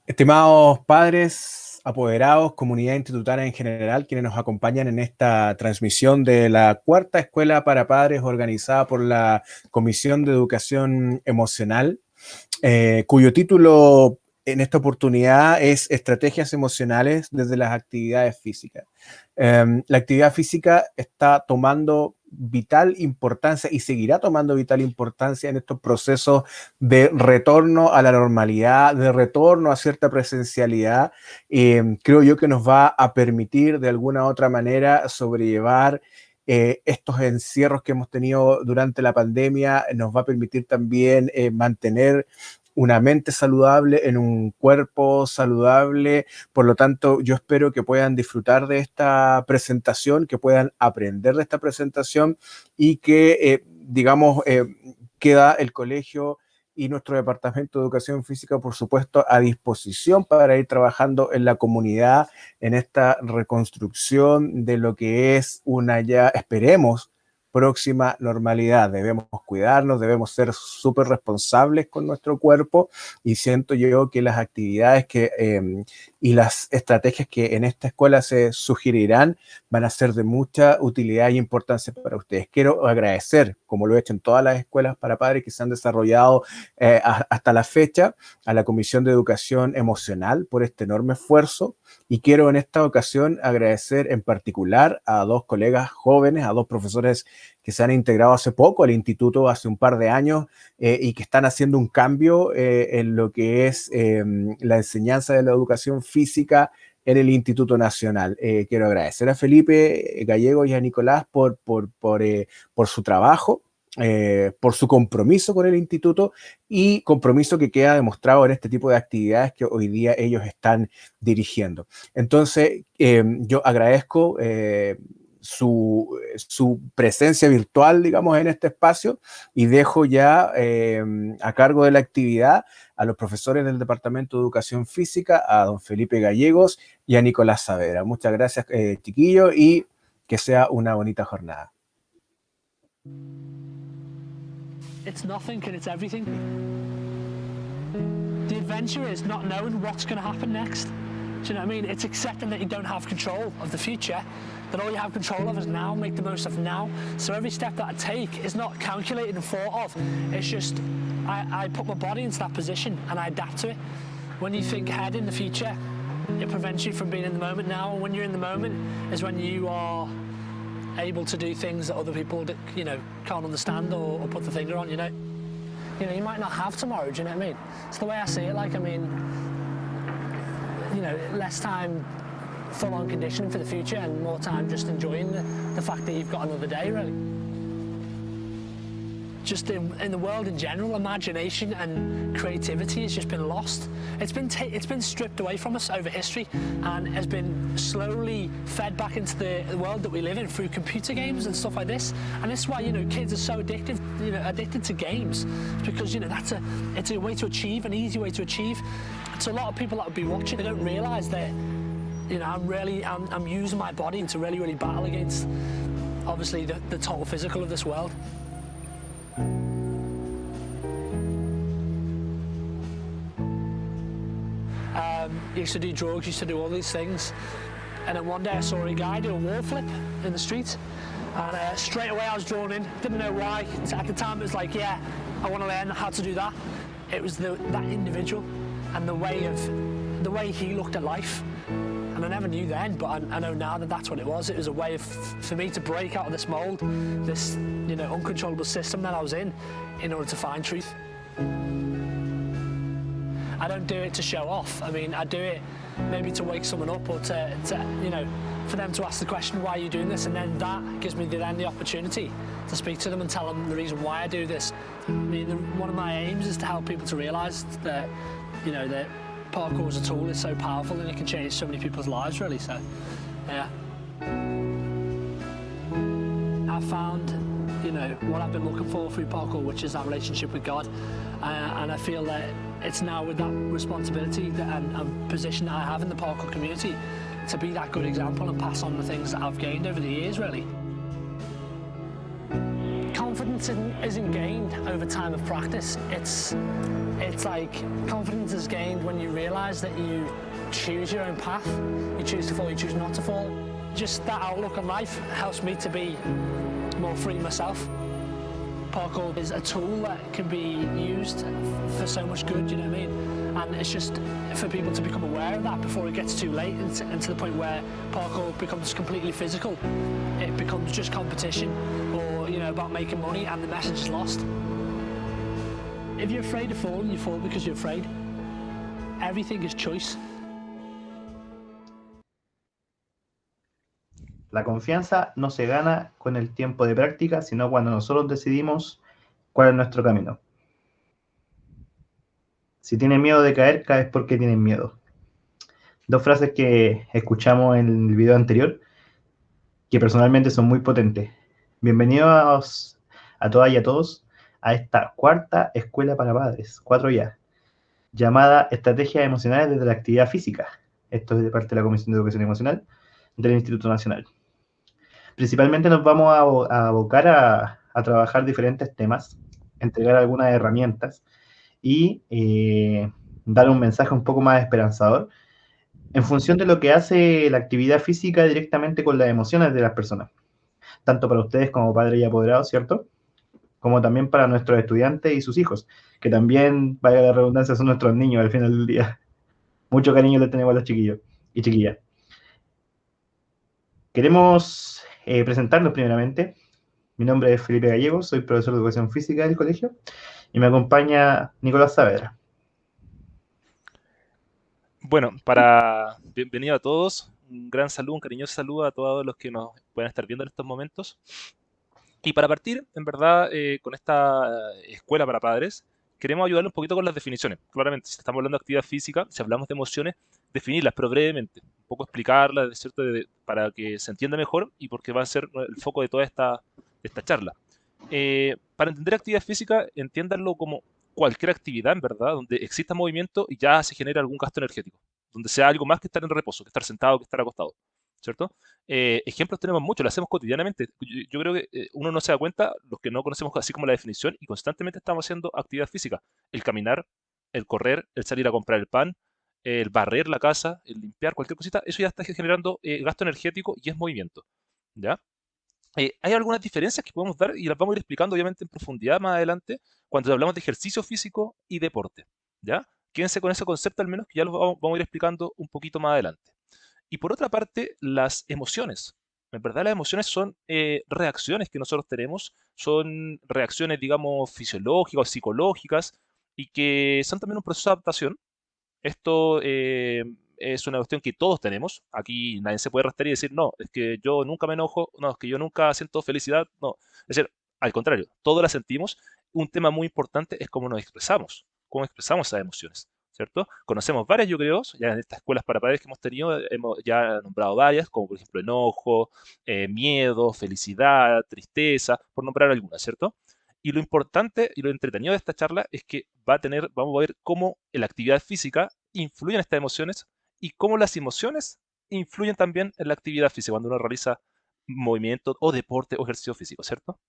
Estimados padres, apoderados, comunidad institutaria en general, quienes nos acompañan en esta transmisión de la cuarta escuela para padres organizada por la Comisión de Educación Emocional, cuyo título en esta oportunidad es Estrategias Emocionales desde las actividades físicas. La actividad física está tomando vital importancia y seguirá tomando vital importancia en estos procesos de retorno a la normalidad, de retorno a cierta presencialidad. Creo yo que nos va a permitir de alguna u otra manera sobrellevar estos encierros que hemos tenido durante la pandemia. Nos va a permitir también mantener una mente saludable en un cuerpo saludable. Por lo tanto, yo espero que puedan disfrutar de esta presentación, que puedan aprender de esta presentación y que, queda el colegio y nuestro Departamento de Educación Física, por supuesto, a disposición para ir trabajando en la comunidad, en esta reconstrucción de lo que es una ya, esperemos, próxima normalidad. Debemos cuidarnos, debemos ser súper responsables con nuestro cuerpo y siento yo que las actividades y las estrategias que en esta escuela se sugerirán van a ser de mucha utilidad y importancia para ustedes. Quiero agradecer, como lo he hecho en todas las escuelas para padres que se han desarrollado hasta la fecha, a la Comisión de Educación Emocional por este enorme esfuerzo, y quiero en esta ocasión agradecer en particular a dos colegas jóvenes, a dos profesores que se han integrado hace poco al instituto, hace un par de años, y que están haciendo un cambio en lo que es la enseñanza de la educación física en el Instituto Nacional. Quiero agradecer a Felipe Gallego y a Nicolás por su trabajo, por su compromiso con el instituto y compromiso que queda demostrado en este tipo de actividades que hoy día ellos están dirigiendo. Entonces, yo agradezco su presencia virtual, digamos, en este espacio, y dejo ya a cargo de la actividad a los profesores del Departamento de Educación Física, a don Felipe Gallegos y a Nicolás Saavedra. Muchas gracias, chiquillos, y que sea una bonita jornada. It's nothing and it's everything. The adventure is not knowing what's going to happen next. Do you know what I mean? It's accepting that you don't have control of the future, that all you have control of is now, make the most of now. So every step that I take is not calculated and thought of. It's just, I put my body into that position and I adapt to it. When you think ahead in the future, it prevents you from being in the moment now. And when you're in the moment is when you are able to do things that other people, can't understand or put the finger on, you might not have tomorrow, do you know what I mean? It's the way I see it, less time full-on conditioning for the future and more time just enjoying the fact that you've got another day, really. Just in the world in general, imagination and creativity has just been lost. It's been stripped away from us over history and has been slowly fed back into the world that we live in through computer games and stuff like this. And that's why kids are so addicted to games. It's because it's a way to achieve, an easy way to achieve. So a lot of people that would be watching, they don't realise that I'm using my body to really, really battle against obviously the total physical of this world. Used to do drugs, used to do all these things, and then one day I saw a guy do a wall flip in the street, and straight away I was drawn in. Didn't know why. At the time it was like, yeah, I want to learn how to do that. It was that individual and the way he looked at life, and I never knew then, but I know now that that's what it was. It was a way for me to break out of this mold, this uncontrollable system that I was in order to find truth. I don't do it to show off. I mean, I do it maybe to wake someone up or to for them to ask the question, why are you doing this? And then that gives me the opportunity to speak to them and tell them the reason why I do this. I mean, one of my aims is to help people to realise that, that parkour as a tool is so powerful and it can change so many people's lives, really. So, yeah. I found, what I've been looking for through parkour, which is that relationship with God. And I feel that it's now with that responsibility and position that I have in the parkour community to be that good example and pass on the things that I've gained over the years, really. Confidence isn't gained over time of practice. It's like confidence is gained when you realize that you choose your own path. You choose to fall, you choose not to fall. Just that outlook on life helps me to be more free myself. Parkour is a tool that can be used for so much good, you know what I mean? And it's just for people to become aware of that before it gets too late and to the point where parkour becomes completely physical. It becomes just competition or, you know, about making money and the message is lost. If you're afraid of falling, you fall because you're afraid. Everything is choice. La confianza no se gana con el tiempo de práctica, sino cuando nosotros decidimos cuál es nuestro camino. Si tienen miedo de caer, caes porque tienen miedo. Dos frases que escuchamos en el video anterior, que personalmente son muy potentes. Bienvenidos a todas y a todos a esta cuarta escuela para padres, 4 ya, llamada Estrategias Emocionales desde la Actividad Física. Esto es de parte de la Comisión de Educación Emocional del Instituto Nacional. Principalmente nos vamos a abocar a trabajar diferentes temas, entregar algunas herramientas y dar un mensaje un poco más esperanzador en función de lo que hace la actividad física directamente con las emociones de las personas, tanto para ustedes como padres y apoderados, ¿cierto? Como también para nuestros estudiantes y sus hijos, que también, vaya la redundancia, son nuestros niños al final del día. Mucho cariño les tenemos a los chiquillos y chiquillas. Queremos presentarnos primeramente. Mi nombre es Felipe Gallegos, soy profesor de Educación Física del colegio y me acompaña Nicolás Saavedra. Bueno, bienvenido a todos, un gran saludo, un cariñoso saludo a todos los que nos puedan estar viendo en estos momentos. Y para partir, en verdad, con esta escuela para padres, queremos ayudarles un poquito con las definiciones. Claramente, si estamos hablando de actividad física, si hablamos de emociones, definirlas, pero brevemente. Un poco explicarlas, ¿cierto? Para que se entienda mejor y porque va a ser el foco de toda esta charla. Para entender actividad física, entiéndanlo como cualquier actividad, en verdad, donde exista movimiento y ya se genera algún gasto energético. Donde sea algo más que estar en reposo, que estar sentado, que estar acostado, ¿cierto? Ejemplos tenemos muchos, lo hacemos cotidianamente. Yo creo que uno no se da cuenta, los que no conocemos así como la definición, y constantemente estamos haciendo actividad física. El caminar, el correr, el salir a comprar el pan, el barrer la casa, el limpiar, cualquier cosita, eso ya está generando gasto energético y es movimiento, ¿ya? Hay algunas diferencias que podemos dar y las vamos a ir explicando obviamente en profundidad más adelante cuando hablamos de ejercicio físico y deporte, ¿ya? Quédense con ese concepto al menos que ya lo vamos a ir explicando un poquito más adelante. Y por otra parte, las emociones. En verdad las emociones son reacciones que nosotros tenemos, son reacciones, digamos, fisiológicas o psicológicas y que son también un proceso de adaptación. Esto es una cuestión que todos tenemos. Aquí nadie se puede restar y decir, no, es que yo nunca me enojo, no, es que yo nunca siento felicidad, no. Es decir, al contrario, todos la sentimos. Un tema muy importante es cómo cómo expresamos esas emociones, ¿cierto? Conocemos varias, yo creo, ya en estas escuelas para padres que hemos tenido, hemos ya nombrado varias, como por ejemplo enojo, miedo, felicidad, tristeza, por nombrar algunas, ¿cierto? Y lo importante y lo entretenido de esta charla es que vamos a ver cómo la actividad física influye en estas emociones y cómo las emociones influyen también en la actividad física cuando uno realiza movimiento o deporte o ejercicio físico, ¿cierto?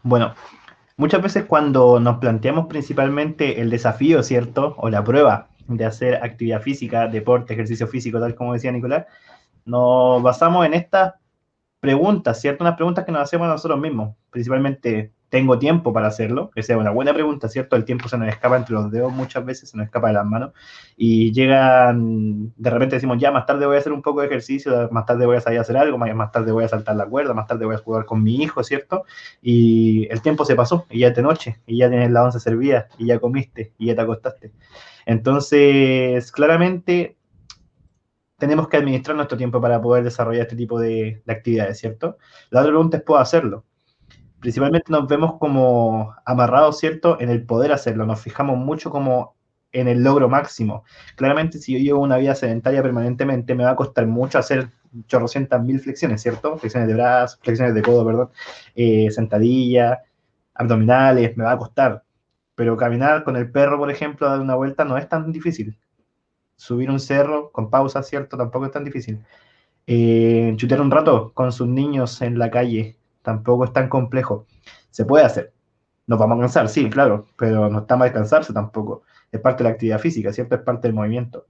Bueno, muchas veces cuando nos planteamos principalmente el desafío, ¿cierto? O la prueba de hacer actividad física, deporte, ejercicio físico, tal como decía Nicolás, nos basamos en estas preguntas, ¿cierto? Unas preguntas que nos hacemos nosotros mismos. Principalmente, ¿tengo tiempo para hacerlo? Esa es una buena pregunta, ¿cierto? El tiempo se nos escapa entre los dedos muchas veces, se nos escapa de las manos. Y llegan, de repente decimos, ya, más tarde voy a hacer un poco de ejercicio, más tarde voy a salir a hacer algo, más tarde voy a saltar la cuerda, más tarde voy a jugar con mi hijo, ¿cierto? Y el tiempo se pasó, y ya es de noche, y ya tienes la once servida, y ya comiste, y ya te acostaste. Entonces, claramente tenemos que administrar nuestro tiempo para poder desarrollar este tipo de actividades, ¿cierto? La otra pregunta es, ¿puedo hacerlo? Principalmente nos vemos como amarrados, ¿cierto?, en el poder hacerlo. Nos fijamos mucho como en el logro máximo. Claramente, si yo llevo una vida sedentaria permanentemente, me va a costar mucho hacer chorrocientas mil flexiones, ¿cierto? Flexiones de brazos, flexiones de codo, perdón, sentadilla, abdominales, me va a costar. Pero caminar con el perro, por ejemplo, dar una vuelta no es tan difícil. subir un cerro con pausa, ¿cierto? Tampoco es tan difícil. Chutear un rato con sus niños en la calle, tampoco es tan complejo. Se puede hacer. Nos vamos a cansar, sí, claro, pero no está mal descansarse tampoco. Es parte de la actividad física, ¿cierto? Es parte del movimiento.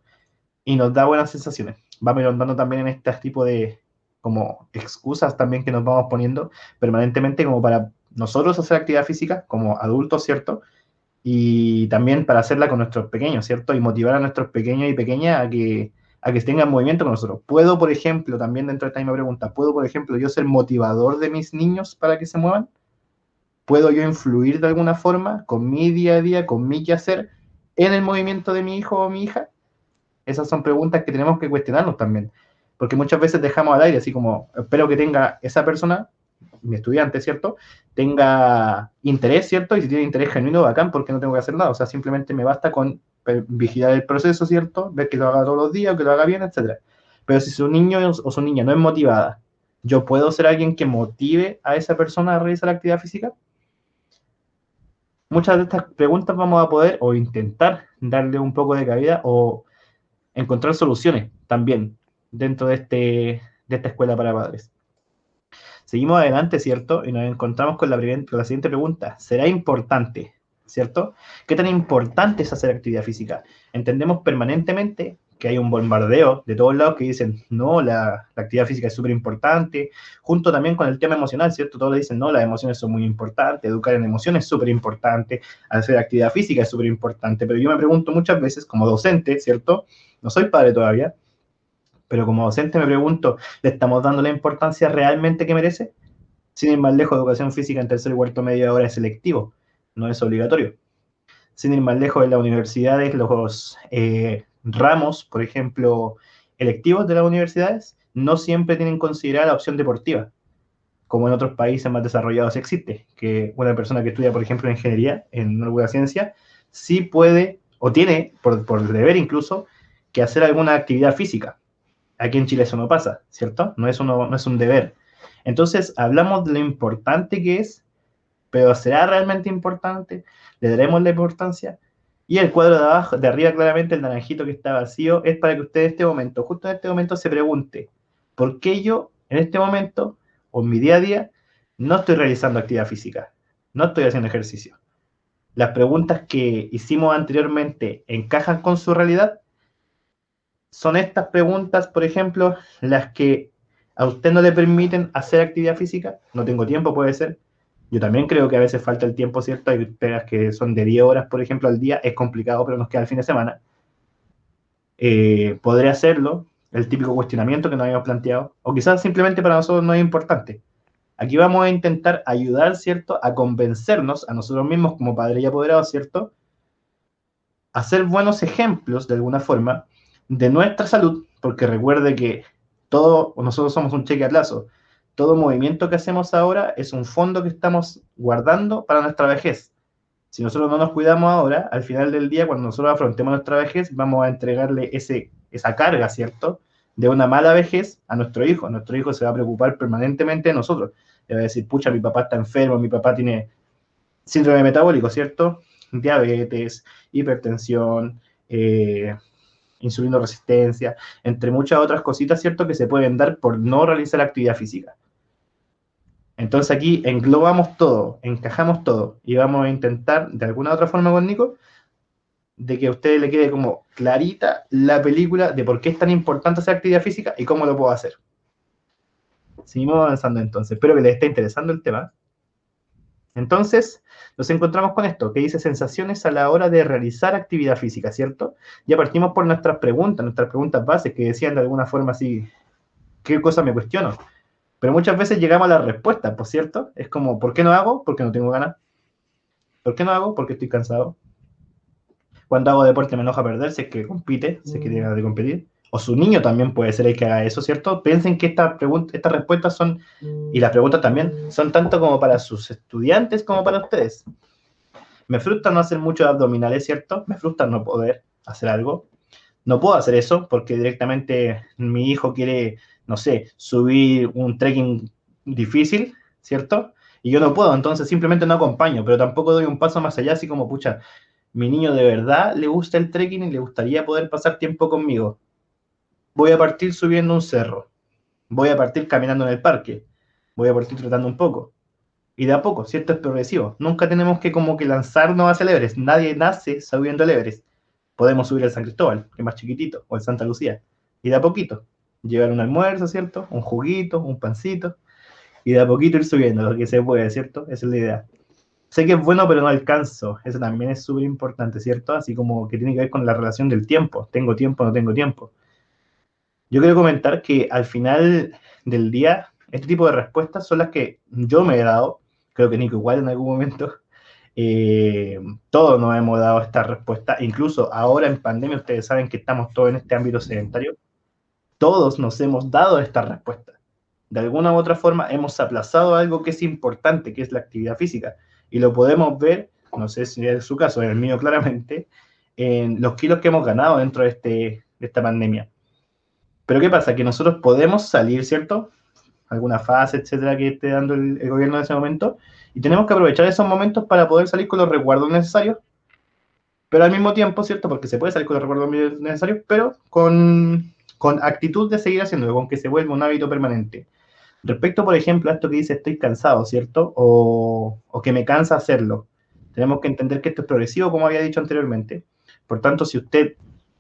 Y nos da buenas sensaciones. Vamos andando también en este tipo de como excusas también que nos vamos poniendo permanentemente como para nosotros hacer actividad física como adultos, ¿cierto? Y también para hacerla con nuestros pequeños, ¿cierto? Y motivar a nuestros pequeños y pequeñas a que tengan movimiento con nosotros. ¿Puedo, por ejemplo, también dentro de esta misma pregunta, ¿puedo, por ejemplo, yo ser motivador de mis niños para que se muevan? ¿Puedo yo influir de alguna forma con mi día a día, con mi quehacer, en el movimiento de mi hijo o mi hija? Esas son preguntas que tenemos que cuestionarnos también, porque muchas veces dejamos al aire, así como, espero que tenga esa persona, mi estudiante, ¿cierto? Tenga interés, ¿cierto? Y si tiene interés genuino, bacán, porque no tengo que hacer nada, o sea, simplemente me basta con vigilar el proceso, ¿cierto? Ver que lo haga todos los días, que lo haga bien, etc. Pero si su niño o su niña no es motivada, ¿yo puedo ser alguien que motive a esa persona a realizar la actividad física? Muchas de estas preguntas vamos a poder o intentar darle un poco de cabida o encontrar soluciones también dentro de esta escuela para padres. Seguimos adelante, ¿cierto? Y nos encontramos con la siguiente pregunta. ¿Será importante, ¿cierto? ¿Qué tan importante es hacer actividad física? Entendemos permanentemente que hay un bombardeo de todos lados que dicen, no, la actividad física es súper importante, junto también con el tema emocional, ¿cierto? Todos le dicen, no, las emociones son muy importantes, educar en emociones es súper importante, hacer actividad física es súper importante, pero yo me pregunto muchas veces, como docente, ¿cierto? No soy padre todavía, pero como docente me pregunto, ¿le estamos dando la importancia realmente que merece? Sin ir más lejos, educación física en tercer y cuarto medio ahora es selectivo, no es obligatorio. Sin ir más lejos, en las universidades, los ramos, por ejemplo, electivos de las universidades, no siempre tienen considerada la opción deportiva, como en otros países más desarrollados existe, que una persona que estudia, por ejemplo, ingeniería, en alguna ciencia, sí puede, o tiene, por deber incluso, que hacer alguna actividad física. Aquí en Chile eso no pasa, ¿cierto? No es un deber. Entonces, hablamos de lo importante que es, pero ¿será realmente importante? ¿Le daremos la importancia? Y el cuadro de abajo, de arriba claramente, el naranjito que está vacío, es para que usted en este momento, justo en este momento, se pregunte, ¿por qué yo en este momento, o en mi día a día, no estoy realizando actividad física? No estoy haciendo ejercicio. Las preguntas que hicimos anteriormente encajan con su realidad. Son estas preguntas, por ejemplo, las que a usted no le permiten hacer actividad física. No tengo tiempo, puede ser. Yo también creo que a veces falta el tiempo, ¿cierto? Hay pegas que son de 10 horas, por ejemplo, al día. Es complicado, pero nos queda el fin de semana. ¿Podré hacerlo? El típico cuestionamiento que nos habíamos planteado. O quizás simplemente para nosotros no es importante. Aquí vamos a intentar ayudar, ¿cierto? A convencernos a nosotros mismos como padres y apoderados, ¿cierto? A ser buenos ejemplos, de alguna forma, de nuestra salud, porque recuerde que nosotros somos un cheque a plazo. Todo movimiento que hacemos ahora es un fondo que estamos guardando para nuestra vejez. Si nosotros no nos cuidamos ahora, al final del día, cuando nosotros afrontemos nuestra vejez, vamos a entregarle esa carga, ¿cierto?, de una mala vejez a nuestro hijo. Nuestro hijo se va a preocupar permanentemente de nosotros. Le va a decir, pucha, mi papá está enfermo, mi papá tiene síndrome metabólico, ¿cierto? Diabetes, hipertensión, insulino resistencia, entre muchas otras cositas, ¿cierto?, que se pueden dar por no realizar actividad física. Entonces aquí englobamos todo, encajamos todo, y vamos a intentar, de alguna u otra forma con Nico, de que a ustedes le quede como clarita la película de por qué es tan importante hacer actividad física y cómo lo puedo hacer. Seguimos avanzando entonces. Espero que les esté interesando el tema. Entonces, nos encontramos con esto, que dice sensaciones a la hora de realizar actividad física, ¿cierto? Ya partimos por nuestras preguntas bases, que decían de alguna forma así, ¿qué cosa me cuestiono? Pero muchas veces llegamos a la respuesta, ¿por cierto? Es como, ¿por qué no hago? Porque no tengo ganas. ¿Por qué no hago? Porque estoy cansado. Cuando hago deporte me enoja perder, si es que compite, si es que tiene ganas de competir. O su niño también puede ser el que haga eso, ¿cierto? Piensen que estas respuestas son, y las preguntas también, son tanto como para sus estudiantes como para ustedes. Me frustra no hacer muchos abdominales, ¿cierto? Me frustra no poder hacer algo. No puedo hacer eso porque directamente mi hijo quiere, no sé, subir un trekking difícil, ¿cierto? Y yo no puedo, entonces simplemente no acompaño, pero tampoco doy un paso más allá, así como, pucha, Mi niño de verdad le gusta el trekking y le gustaría poder pasar tiempo conmigo. Voy a partir subiendo un cerro, voy a partir caminando en el parque, voy a partir trotando un poco. Y de a poco, ¿cierto? Es progresivo. Nunca tenemos que como que lanzarnos hacia el Everest. Nadie nace subiendo el Everest. Podemos subir el San Cristóbal, que es más chiquitito, o el Santa Lucía. Y de a poquito. Llevar un almuerzo, ¿cierto? Un juguito, un pancito. Y de a poquito ir subiendo lo que se puede, ¿cierto? Esa es la idea. Sé que es bueno, pero no alcanzo. Eso también es súper importante, ¿cierto? Así como que tiene que ver con la relación del tiempo. ¿Tengo tiempo o no tengo tiempo? Yo quiero comentar que al final del día, este tipo de respuestas son las que yo me he dado. Creo que Nico igual en algún momento. Eh, Todos nos hemos dado esta respuesta. Incluso ahora en pandemia, ustedes saben que estamos todos en este ámbito sedentario. Todos nos hemos dado esta respuesta. De alguna u otra forma hemos aplazado algo que es importante, que es la actividad física. Y lo podemos ver, no sé si es su caso, en el mío claramente, en los kilos que hemos ganado dentro de esta pandemia. Pero ¿qué pasa? Que nosotros podemos salir, ¿cierto? Alguna fase, etcétera, que esté dando el gobierno en ese momento, y tenemos que aprovechar esos momentos para poder salir con los resguardos necesarios, pero al mismo tiempo, ¿cierto? Porque se puede salir con los resguardos necesarios, pero con actitud de seguir haciéndolo, con que se vuelva un hábito permanente. Respecto, por ejemplo, a esto que dice estoy cansado, ¿cierto? O que me cansa hacerlo. Tenemos que entender que esto es progresivo, como había dicho anteriormente. Por tanto, si usted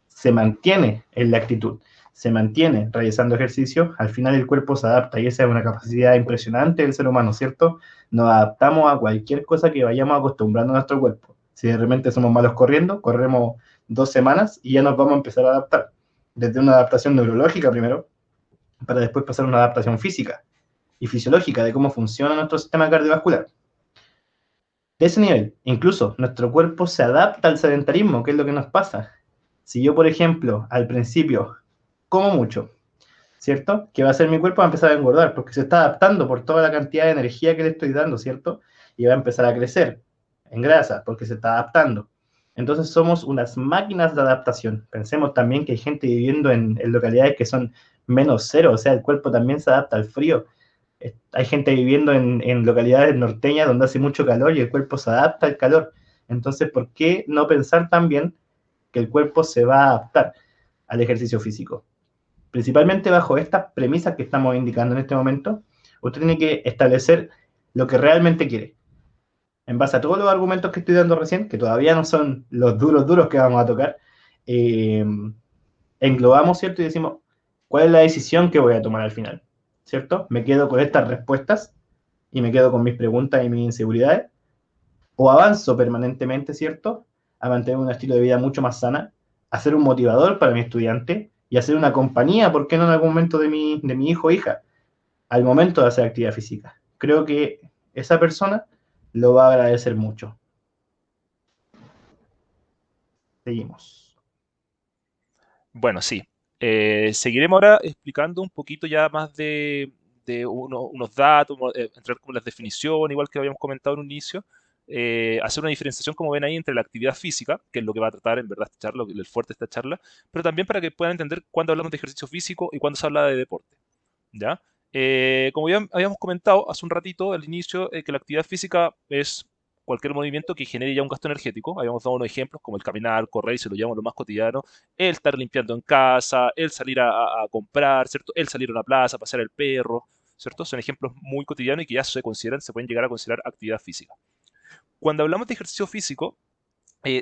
se mantiene en la actitud, se mantiene realizando ejercicio, al final el cuerpo se adapta y esa es una capacidad impresionante del ser humano, ¿cierto? Nos adaptamos a cualquier cosa que vayamos acostumbrando a nuestro cuerpo. Si de repente somos malos corriendo, corremos 2 semanas y ya nos vamos a empezar a adaptar. Desde una adaptación neurológica primero, para después pasar a una adaptación física y fisiológica de cómo funciona nuestro sistema cardiovascular. De ese nivel, incluso nuestro cuerpo se adapta al sedentarismo, que es lo que nos pasa. Si yo, por ejemplo, al principio como mucho, ¿cierto? ¿Qué va a hacer mi cuerpo? Va a empezar a engordar, porque se está adaptando por toda la cantidad de energía que le estoy dando, ¿cierto? Y va a empezar a crecer en grasa, porque se está adaptando. Entonces somos unas máquinas de adaptación. Pensemos también que hay gente viviendo en localidades que son -0, o sea, el cuerpo también se adapta al frío. Hay gente viviendo en localidades norteñas donde hace mucho calor y el cuerpo se adapta al calor. Entonces, ¿por qué no pensar también que el cuerpo se va a adaptar al ejercicio físico? Principalmente bajo estas premisas que estamos indicando en este momento, usted tiene que establecer lo que realmente quiere. En base a todos los argumentos que estoy dando recién, que todavía no son los duros que vamos a tocar, eh, englobamos, ¿cierto? Y decimos, ¿cuál es la decisión que voy a tomar al final? ¿Cierto? ¿Me quedo con estas respuestas y me quedo con mis preguntas y mis inseguridades? ¿O avanzo permanentemente, ¿cierto? A mantener un estilo de vida mucho más sana, a ser un motivador para mi estudiante y a ser una compañía, ¿por qué no en algún momento de mi hijo o hija, al momento de hacer actividad física? Creo que esa persona lo va a agradecer mucho. Seguimos. Bueno, sí. Seguiremos ahora explicando un poquito ya más de unos datos, entrar como en las definiciones, igual que habíamos comentado en un inicio. Hacer una diferenciación, como ven ahí, entre la actividad física, que es lo que va a tratar en verdad esta charla, el fuerte de esta charla, pero también para que puedan entender cuándo hablamos de ejercicio físico y cuándo se habla de deporte. ¿Ya? Como ya habíamos comentado hace un ratito al inicio, que la actividad física es cualquier movimiento que genere ya un gasto energético. Habíamos dado unos ejemplos como el caminar, correr, si lo llamamos lo más cotidiano, el estar limpiando en casa, el salir a comprar, ¿cierto? El salir a una plaza, pasear el perro, ¿cierto? Son ejemplos muy cotidianos y que ya se pueden llegar a considerar actividad física. Cuando hablamos de ejercicio físico,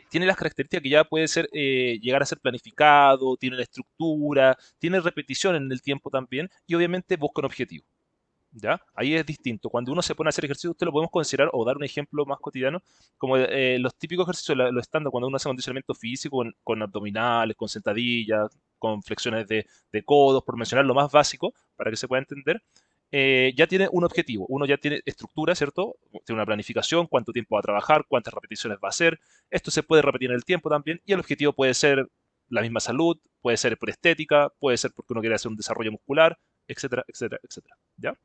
tiene las características que ya puede ser, llegar a ser planificado, tiene la estructura, tiene repetición en el tiempo también y obviamente busca un objetivo. ¿Ya? Ahí es distinto. Cuando uno se pone a hacer ejercicio, usted lo podemos considerar o dar un ejemplo más cotidiano, como los típicos ejercicios, los estándar, cuando uno hace condicionamiento físico con abdominales, con sentadillas, con flexiones de codos, por mencionar lo más básico, para que se pueda entender, ya tiene un objetivo, uno ya tiene estructura, ¿cierto? Tiene una planificación, cuánto tiempo va a trabajar, cuántas repeticiones va a hacer. Esto se puede repetir en el tiempo también y el objetivo puede ser la misma salud, puede ser por estética, puede ser porque uno quiere hacer un desarrollo muscular, etcétera, etcétera, etcétera. ¿Ya?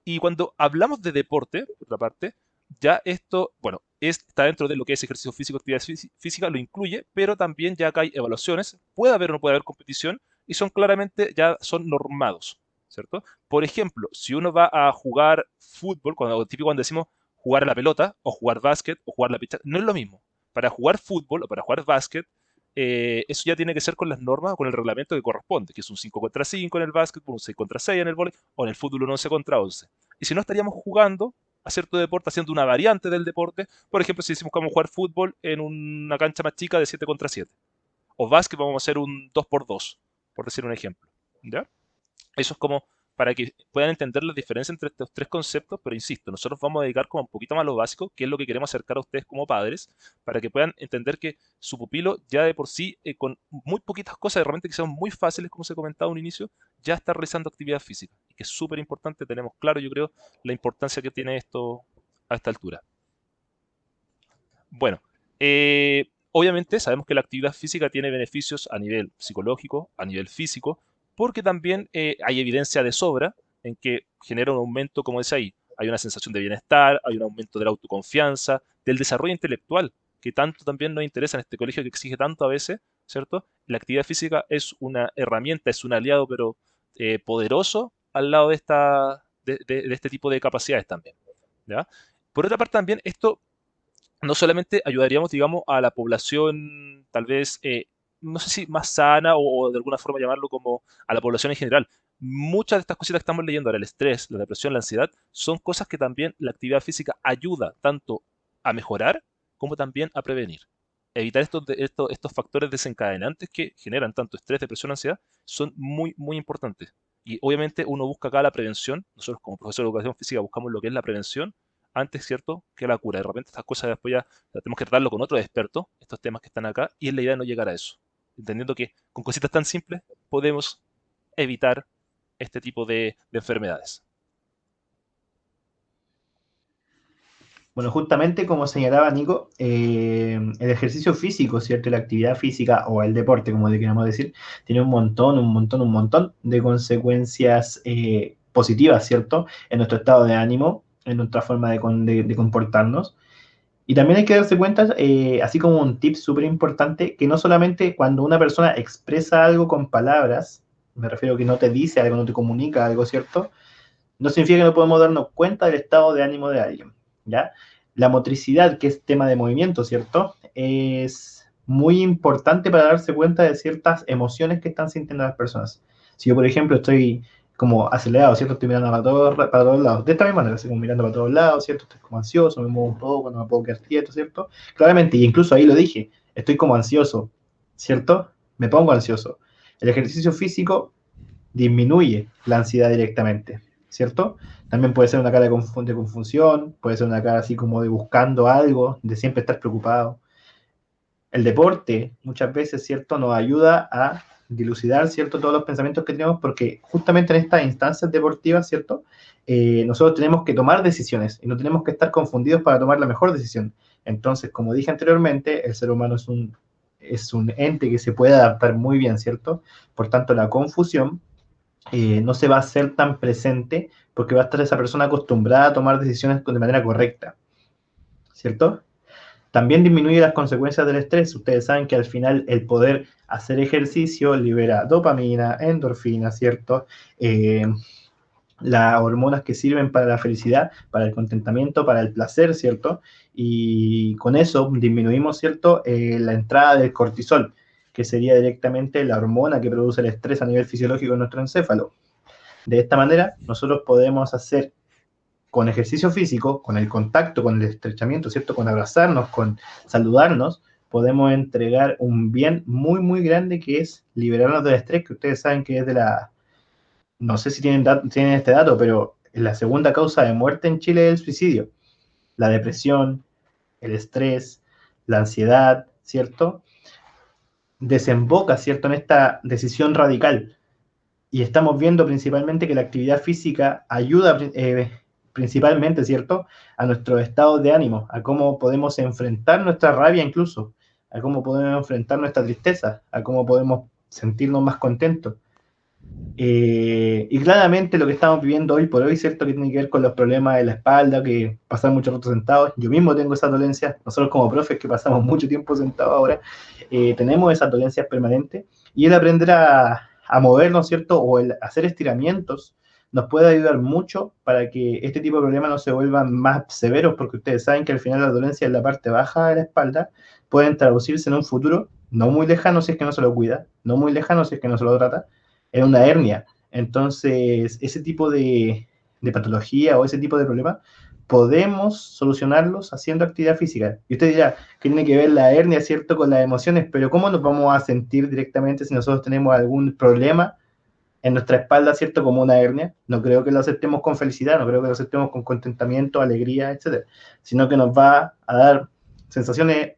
Y cuando hablamos de deporte, por otra parte, ya esto, bueno, está dentro de lo que es ejercicio físico, actividad física, lo incluye, pero también ya acá hay evaluaciones, puede haber o no puede haber competición, y son claramente, ya son normados, ¿cierto? Por ejemplo, si uno va a jugar fútbol, típico cuando decimos jugar a la pelota, o jugar básquet, o jugar la picha, no es lo mismo. Para jugar fútbol o para jugar básquet, eso ya tiene que ser con las normas o con el reglamento que corresponde, que es un 5 contra 5 en el básquet, un 6 contra 6 en el vóley, o en el fútbol un 11 contra 11. Y si no, estaríamos jugando a cierto deporte, haciendo una variante del deporte. Por ejemplo, si decimos que vamos a jugar fútbol en una cancha más chica de 7 contra 7. O básquet vamos a hacer un 2x2, por decir un ejemplo. ¿Ya? Eso es como para que puedan entender la diferencia entre estos tres conceptos, pero insisto, nosotros vamos a dedicar como un poquito más a lo básico, que es lo que queremos acercar a ustedes como padres, para que puedan entender que su pupilo ya de por sí, con muy poquitas cosas, de repente que sean muy fáciles, como se comentaba un inicio, ya está realizando actividad física. Y que es súper importante, tenemos claro, yo creo, la importancia que tiene esto a esta altura. Bueno, obviamente sabemos que la actividad física tiene beneficios a nivel psicológico, a nivel físico, porque también hay evidencia de sobra en que genera un aumento, como decía ahí, hay una sensación de bienestar, hay un aumento de la autoconfianza, del desarrollo intelectual, que tanto también nos interesa en este colegio que exige tanto a veces, ¿cierto? La actividad física es una herramienta, es un aliado, pero poderoso al lado de este tipo de capacidades también, ¿ya? Por otra parte también, esto no solamente ayudaríamos, digamos, a la población tal vez, no sé si más sana o de alguna forma llamarlo como a la población en general. Muchas de estas cositas que estamos leyendo ahora, el estrés, la depresión, la ansiedad, son cosas que también la actividad física ayuda tanto a mejorar como también a prevenir. Evitar estos factores desencadenantes que generan tanto estrés, depresión, ansiedad, son muy, muy importantes. Y obviamente uno busca acá la prevención. Nosotros como profesor de educación física buscamos lo que es la prevención antes, ¿cierto?, que la cura. De repente estas cosas después ya tenemos que tratarlo con otros expertos, estos temas que están acá, y es la idea de no llegar a eso. Entendiendo que con cositas tan simples podemos evitar este tipo de enfermedades. Bueno, justamente como señalaba Nico, el ejercicio físico, ¿cierto? La actividad física o el deporte, como le queramos decir, tiene un montón de consecuencias positivas, ¿cierto? En nuestro estado de ánimo, en nuestra forma de comportarnos. Y también hay que darse cuenta, así como un tip súper importante, que no solamente cuando una persona expresa algo con palabras, me refiero a que no te dice algo, no te comunica algo, ¿cierto? No significa que no podemos darnos cuenta del estado de ánimo de alguien, ¿ya? La motricidad, que es tema de movimiento, ¿cierto? Es muy importante para darse cuenta de ciertas emociones que están sintiendo las personas. Si yo, por ejemplo, estoy como acelerado, ¿cierto? Estoy mirando para todos lados. De esta misma manera, estoy como mirando para todos lados, ¿cierto? Estoy como ansioso, me muevo un poco, no me puedo quedar quieto, ¿cierto? Claramente, y incluso ahí lo dije, estoy como ansioso, ¿cierto? Me pongo ansioso. El ejercicio físico disminuye la ansiedad directamente, ¿cierto? También puede ser una cara de confusión, puede ser una cara así como de buscando algo, de siempre estar preocupado. El deporte muchas veces, ¿cierto?, nos ayuda a dilucidar, ¿cierto?, todos los pensamientos que tenemos, porque justamente en estas instancias deportivas, ¿cierto?, nosotros tenemos que tomar decisiones y no tenemos que estar confundidos para tomar la mejor decisión. Entonces, como dije anteriormente, el ser humano es un ente que se puede adaptar muy bien, ¿cierto? Por tanto, la confusión no se va a hacer tan presente porque va a estar esa persona acostumbrada a tomar decisiones de manera correcta, ¿cierto? También disminuye las consecuencias del estrés. Ustedes saben que al final el poder hacer ejercicio libera dopamina, endorfina, ¿cierto? Las hormonas que sirven para la felicidad, para el contentamiento, para el placer, ¿cierto? Y con eso disminuimos, ¿cierto?, la entrada del cortisol, que sería directamente la hormona que produce el estrés a nivel fisiológico en nuestro encéfalo. De esta manera, nosotros podemos hacer con ejercicio físico, con el contacto, con el estrechamiento, ¿cierto?, con abrazarnos, con saludarnos, podemos entregar un bien muy, muy grande que es liberarnos del estrés, que ustedes saben que es no sé si tienen este dato, pero la segunda causa de muerte en Chile es el suicidio. La depresión, el estrés, la ansiedad, ¿cierto?, desemboca, ¿cierto?, en esta decisión radical. Y estamos viendo principalmente que la actividad física ayuda principalmente, ¿cierto?, a nuestro estado de ánimo, a cómo podemos enfrentar nuestra rabia incluso, a cómo podemos enfrentar nuestra tristeza, a cómo podemos sentirnos más contentos. Y claramente lo que estamos viviendo hoy por hoy, ¿cierto?, que tiene que ver con los problemas de la espalda, que pasan mucho rato sentados. Yo mismo tengo esa dolencia, nosotros como profes que pasamos mucho tiempo sentados ahora, tenemos esas dolencias permanentes, y el aprender a movernos, ¿cierto?, o el hacer estiramientos, nos puede ayudar mucho para que este tipo de problemas no se vuelvan más severos, porque ustedes saben que al final la dolencia en la parte baja de la espalda pueden traducirse en un futuro no muy lejano si es que no se lo cuida, no muy lejano si es que no se lo trata, en una hernia. Entonces, ese tipo de patología o ese tipo de problema podemos solucionarlos haciendo actividad física. Y usted dirá, ¿qué tiene que ver la hernia, cierto, con las emociones? Pero ¿cómo nos vamos a sentir directamente si nosotros tenemos algún problema en nuestra espalda, cierto, como una hernia? No creo que lo aceptemos con felicidad, no creo que lo aceptemos con contentamiento, alegría, etcétera, sino que nos va a dar sensaciones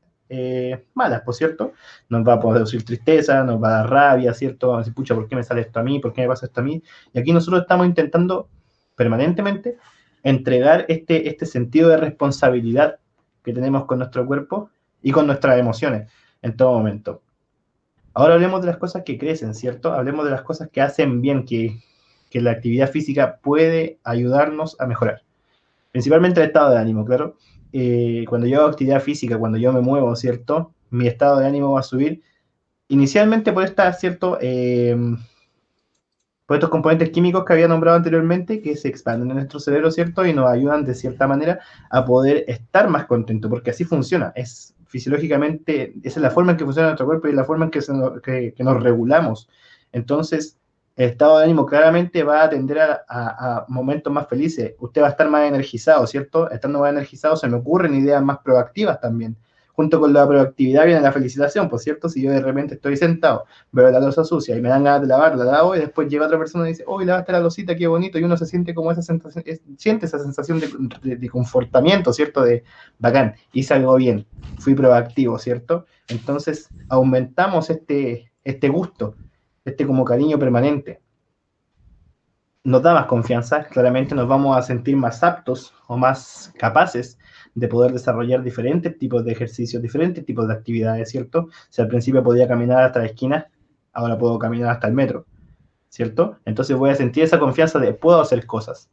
malas, por cierto, nos va a producir tristeza, nos va a dar rabia, cierto, vamos a decir, pucha, ¿por qué me sale esto a mí? ¿Por qué me pasa esto a mí? Y aquí nosotros estamos intentando permanentemente entregar este sentido de responsabilidad que tenemos con nuestro cuerpo y con nuestras emociones en todo momento. Ahora hablemos de las cosas que crecen, ¿cierto? Hablemos de las cosas que hacen bien, que la actividad física puede ayudarnos a mejorar. Principalmente el estado de ánimo, claro. Cuando yo hago actividad física, cuando yo me muevo, ¿cierto? Mi estado de ánimo va a subir. Inicialmente por esta, ¿cierto? Por estos componentes químicos que había nombrado anteriormente, que se expanden en nuestro cerebro, ¿cierto? Y nos ayudan de cierta manera a poder estar más contentos, porque así funciona. Es fisiológicamente, esa es la forma en que funciona nuestro cuerpo y la forma en que nos regulamos. Entonces, el estado de ánimo claramente va a tender a momentos más felices. Usted va a estar más energizado, ¿cierto? Estando más energizado se me ocurren ideas más proactivas también. Junto con la proactividad viene la felicitación, por cierto, si yo de repente estoy sentado, veo la losa sucia y me dan ganas de lavarla, la lavo y después llega otra persona y dice, oh, lavaste la losita, qué bonito, y uno se siente como esa sensación, siente esa sensación de confortamiento, ¿cierto? De bacán, hice algo bien, fui proactivo, ¿cierto? Entonces aumentamos este gusto, este como cariño permanente. Nos da más confianza, claramente nos vamos a sentir más aptos o más capaces de poder desarrollar diferentes tipos de ejercicios, diferentes tipos de actividades, ¿cierto? Si al principio podía caminar hasta la esquina, ahora puedo caminar hasta el metro, ¿cierto? Entonces voy a sentir esa confianza de puedo hacer cosas.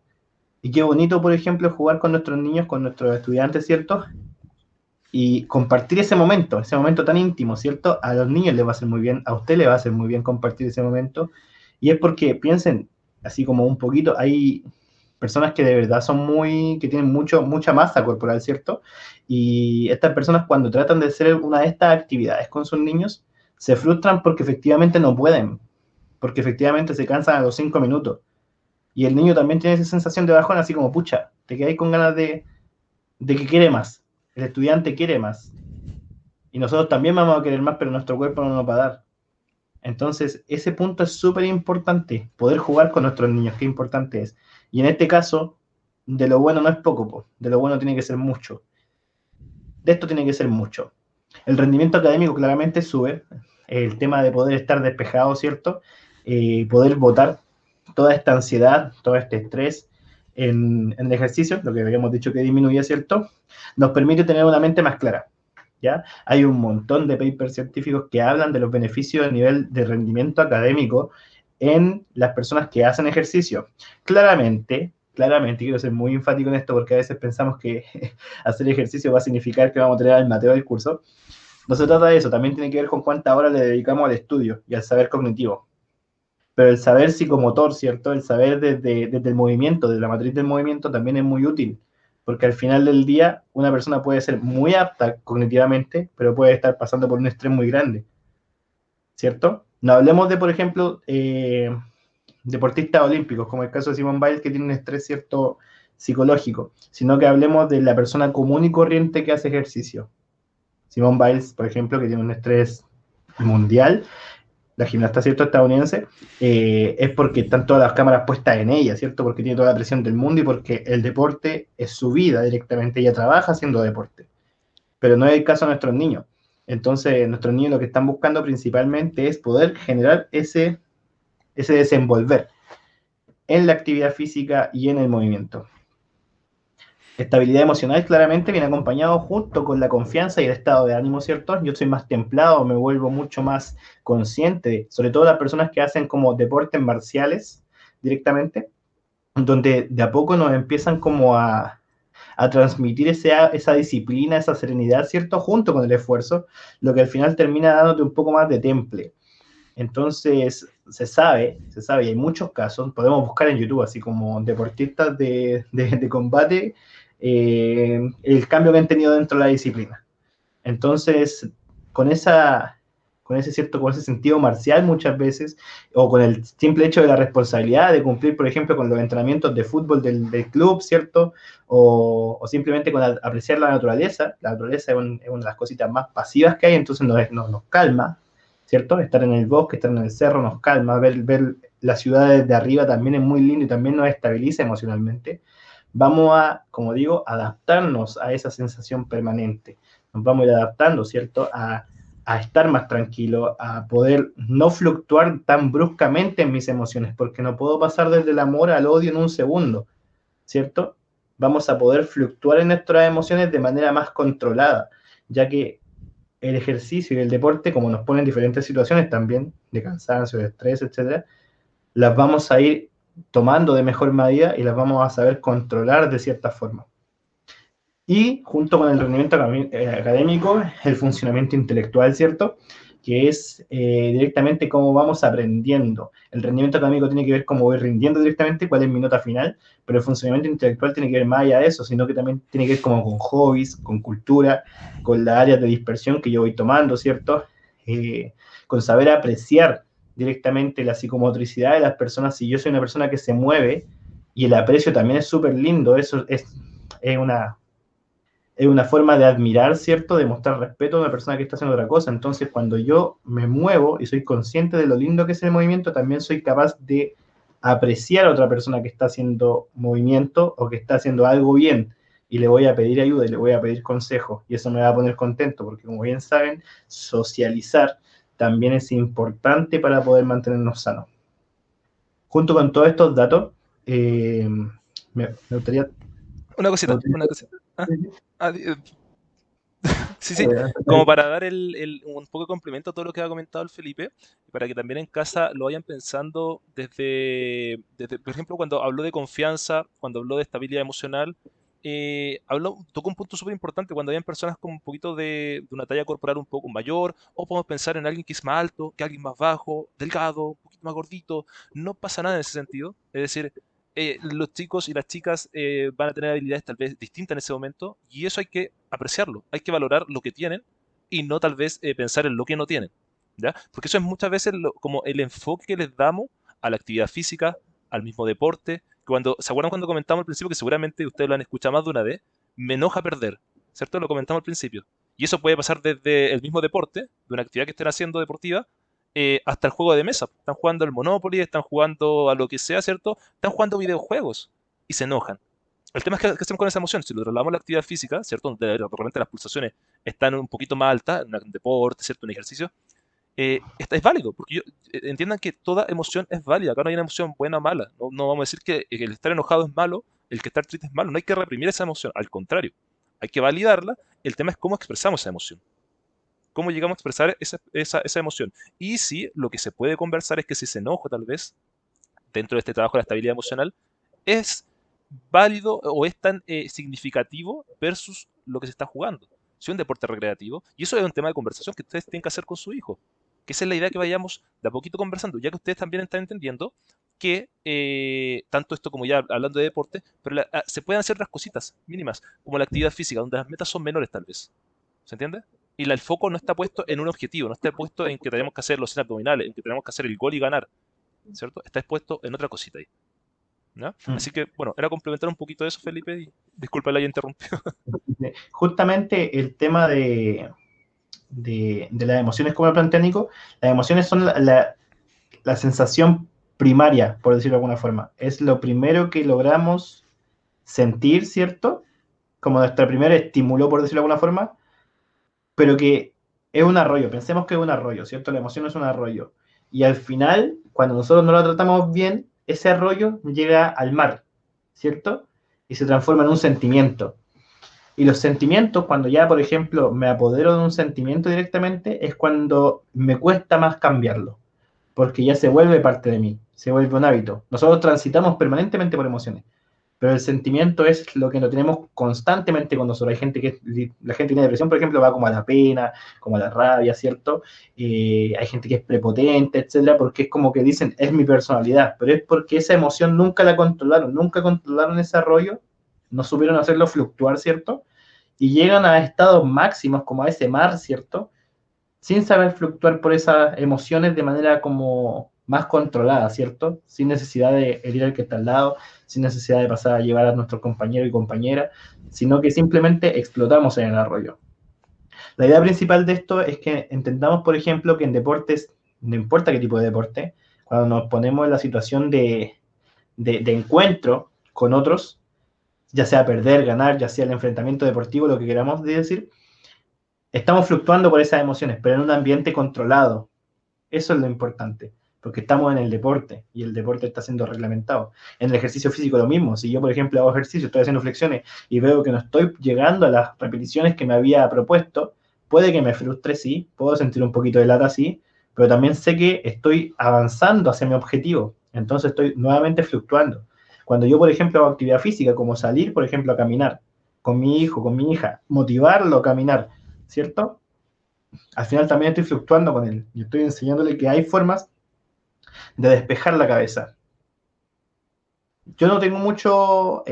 Y qué bonito, por ejemplo, jugar con nuestros niños, con nuestros estudiantes, ¿cierto? Y compartir ese momento tan íntimo, ¿cierto? A los niños les va a hacer muy bien, a usted le va a hacer muy bien compartir ese momento. Y es porque, piensen, así como un poquito, hay personas que de verdad que tienen mucha masa corporal, ¿cierto? Y estas personas cuando tratan de hacer una de estas actividades con sus niños, se frustran porque efectivamente no pueden, porque efectivamente se cansan a los 5 minutos. Y el niño también tiene esa sensación de bajón, así como, pucha, te quedáis con ganas de que quiere más. El estudiante quiere más. Y nosotros también vamos a querer más, pero nuestro cuerpo no nos va a dar. Entonces, ese punto es súper importante, poder jugar con nuestros niños, qué importante es. Y en este caso, de lo bueno no es poco, de lo bueno tiene que ser mucho. De esto tiene que ser mucho. El rendimiento académico claramente sube, el tema de poder estar despejado, ¿cierto? Poder botar toda esta ansiedad, todo este estrés en el ejercicio, lo que habíamos dicho que disminuye, ¿cierto? Nos permite tener una mente más clara. ¿Ya? Hay un montón de papers científicos que hablan de los beneficios a nivel de rendimiento académico en las personas que hacen ejercicio. Claramente, quiero ser muy enfático en esto porque a veces pensamos que hacer ejercicio va a significar que vamos a tener al Mateo del curso. No se trata de eso, también tiene que ver con cuántas horas le dedicamos al estudio y al saber cognitivo. Pero el saber psicomotor, ¿cierto? El saber desde el movimiento, desde la matriz del movimiento, también es muy útil. Porque al final del día, una persona puede ser muy apta cognitivamente, pero puede estar pasando por un estrés muy grande, ¿cierto? No hablemos de, por ejemplo, deportistas olímpicos, como el caso de Simone Biles, que tiene un estrés cierto psicológico, sino que hablemos de la persona común y corriente que hace ejercicio. Simone Biles, por ejemplo, que tiene un estrés mundial, la gimnasta, ¿cierto?, estadounidense, es porque están todas las cámaras puestas en ella, ¿cierto?, porque tiene toda la presión del mundo y porque el deporte es su vida directamente, ella trabaja haciendo deporte, pero no es el caso de nuestros niños. Entonces, nuestros niños lo que están buscando principalmente es poder generar ese desenvolver en la actividad física y en el movimiento. Estabilidad emocional claramente viene acompañado junto con la confianza y el estado de ánimo, ¿cierto? Yo soy más templado, me vuelvo mucho más consciente, sobre todo las personas que hacen como deportes marciales directamente, donde de a poco nos empiezan como a transmitir esa disciplina, esa serenidad, ¿cierto? Junto con el esfuerzo, lo que al final termina dándote un poco más de temple. Entonces, se sabe, y hay muchos casos, podemos buscar en YouTube, así como deportistas de combate, el cambio que han tenido dentro de la disciplina. Entonces, con con ese sentido marcial muchas veces, o con el simple hecho de la responsabilidad de cumplir, por ejemplo, con los entrenamientos de fútbol del club, ¿cierto? O simplemente con apreciar la naturaleza. La naturaleza es una de las cositas más pasivas que hay, entonces nos calma, ¿cierto? Estar en el bosque, estar en el cerro nos calma, ver la ciudad desde arriba también es muy lindo y también nos estabiliza emocionalmente. Vamos a, como digo, adaptarnos a esa sensación permanente. Nos vamos a ir adaptando, ¿cierto? A estar más tranquilo, a poder no fluctuar tan bruscamente en mis emociones, porque no puedo pasar desde el amor al odio en un segundo, ¿cierto? Vamos a poder fluctuar en nuestras emociones de manera más controlada, ya que el ejercicio y el deporte, como nos ponen diferentes situaciones también, de cansancio, de estrés, etcétera, las vamos a ir tomando de mejor medida y las vamos a saber controlar de cierta forma. Y junto con el rendimiento académico, el funcionamiento intelectual, ¿cierto? Que es directamente cómo vamos aprendiendo. El rendimiento académico tiene que ver cómo voy rindiendo directamente, cuál es mi nota final, pero el funcionamiento intelectual tiene que ver más allá de eso, sino que también tiene que ver como con hobbies, con cultura, con las áreas de dispersión que yo voy tomando, ¿cierto? Con saber apreciar directamente la psicomotricidad de las personas. Si yo soy una persona que se mueve, y el aprecio también es súper lindo, eso es una forma de admirar, ¿cierto? De mostrar respeto a una persona que está haciendo otra cosa. Entonces, cuando yo me muevo y soy consciente de lo lindo que es el movimiento, también soy capaz de apreciar a otra persona que está haciendo movimiento o que está haciendo algo bien. Y le voy a pedir ayuda y le voy a pedir consejo. Y eso me va a poner contento, porque como bien saben, socializar también es importante para poder mantenernos sanos. Junto con todos estos datos, me gustaría... Una cosita. Sí, como para dar un poco de complemento a todo lo que ha comentado el Felipe, y para que también en casa lo vayan pensando desde, por ejemplo, cuando habló de confianza, cuando habló de estabilidad emocional, tocó un punto súper importante cuando habían personas con un poquito de una talla corporal un poco mayor, o podemos pensar en alguien que es más alto, que alguien más bajo, delgado, un poquito más gordito, no pasa nada en ese sentido, es decir, los chicos y las chicas van a tener habilidades tal vez distintas en ese momento y eso hay que apreciarlo, hay que valorar lo que tienen y no tal vez pensar en lo que no tienen, ¿ya? Porque eso es muchas veces como el enfoque que les damos a la actividad física, al mismo deporte. ¿Se acuerdan cuando comentamos al principio, que seguramente ustedes lo han escuchado más de una vez? Me enoja perder, ¿cierto? Lo comentamos al principio. Y eso puede pasar desde el mismo deporte, de una actividad que estén haciendo deportiva, hasta el juego de mesa. Están jugando al Monopoly, están jugando a lo que sea, ¿cierto? Están jugando videojuegos y se enojan. El tema es que hacemos con esa emoción. Si lo trasladamos a la actividad física, ¿cierto? Donde realmente las pulsaciones están un poquito más altas, en un deporte, ¿cierto? Un ejercicio, es válido, porque entiendan que toda emoción es válida. Acá no hay una emoción buena o mala. No vamos a decir que el estar enojado es malo, el que estar triste es malo. No hay que reprimir esa emoción, al contrario, hay que validarla. El tema es cómo expresamos esa emoción, cómo llegamos a expresar esa emoción. Y si lo que se puede conversar es que si ese enojo tal vez, dentro de este trabajo de la estabilidad emocional, es válido o es tan significativo versus lo que se está jugando. Si es un deporte recreativo, y eso es un tema de conversación que ustedes tienen que hacer con su hijo, que esa es la idea, que vayamos de a poquito conversando, ya que ustedes también están entendiendo que tanto esto como ya hablando de deporte, pero se pueden hacer otras cositas mínimas, como la actividad física, donde las metas son menores tal vez. ¿Se entiende? Y el foco no está puesto en un objetivo, no está puesto en que tenemos que hacer los 100 abdominales, en que tenemos que hacer el gol y ganar, ¿cierto? Está expuesto en otra cosita ahí, ¿no? Así que, bueno, era complementar un poquito de eso, Felipe, y disculpa la haya interrumpido. Justamente el tema de las emociones, como lo plantea Nico, las emociones son la sensación primaria, por decirlo de alguna forma. Es lo primero que logramos sentir, ¿cierto? Como nuestro primer estímulo, por decirlo de alguna forma, pero que es un arroyo. Pensemos que es un arroyo, ¿cierto? La emoción es un arroyo. Y al final, cuando nosotros no lo tratamos bien, ese arroyo llega al mar, ¿cierto? Y se transforma en un sentimiento. Y los sentimientos, cuando ya, por ejemplo, me apodero de un sentimiento directamente, es cuando me cuesta más cambiarlo, porque ya se vuelve parte de mí, se vuelve un hábito. Nosotros transitamos permanentemente por emociones, pero el sentimiento es lo que lo tenemos constantemente con nosotros. La gente que tiene depresión, por ejemplo, va como a la pena, como a la rabia, ¿cierto? Hay gente que es prepotente, etcétera, porque es como que dicen, es mi personalidad, pero es porque esa emoción nunca la controlaron, nunca controlaron ese arroyo, no supieron hacerlo fluctuar, ¿cierto? y llegan a estados máximos como a ese mar, ¿cierto? Sin saber fluctuar por esas emociones de manera como más controlada, ¿cierto? Sin necesidad de herir al que está al lado, sin necesidad de pasar a llevar a nuestro compañero y compañera, sino que simplemente explotamos en el arroyo. La idea principal de esto es que entendamos, por ejemplo, que en deportes, no importa qué tipo de deporte, cuando nos ponemos en la situación de encuentro con otros, ya sea perder, ganar, ya sea el enfrentamiento deportivo, lo que queramos decir, estamos fluctuando por esas emociones, pero en un ambiente controlado. Eso es lo importante, porque estamos en el deporte y el deporte está siendo reglamentado. En el ejercicio físico lo mismo. Si yo, por ejemplo, hago ejercicio, estoy haciendo flexiones y veo que no estoy llegando a las repeticiones que me había propuesto, puede que me frustre, sí, puedo sentir un poquito de lata, sí, pero también sé que estoy avanzando hacia mi objetivo. Entonces estoy nuevamente fluctuando. Cuando yo, por ejemplo, hago actividad física, como salir, por ejemplo, a caminar con mi hijo, con mi hija, motivarlo a caminar, ¿cierto? Al final también estoy fluctuando con él. Yo estoy enseñándole que hay formas de despejar la cabeza. Yo no tengo mucho,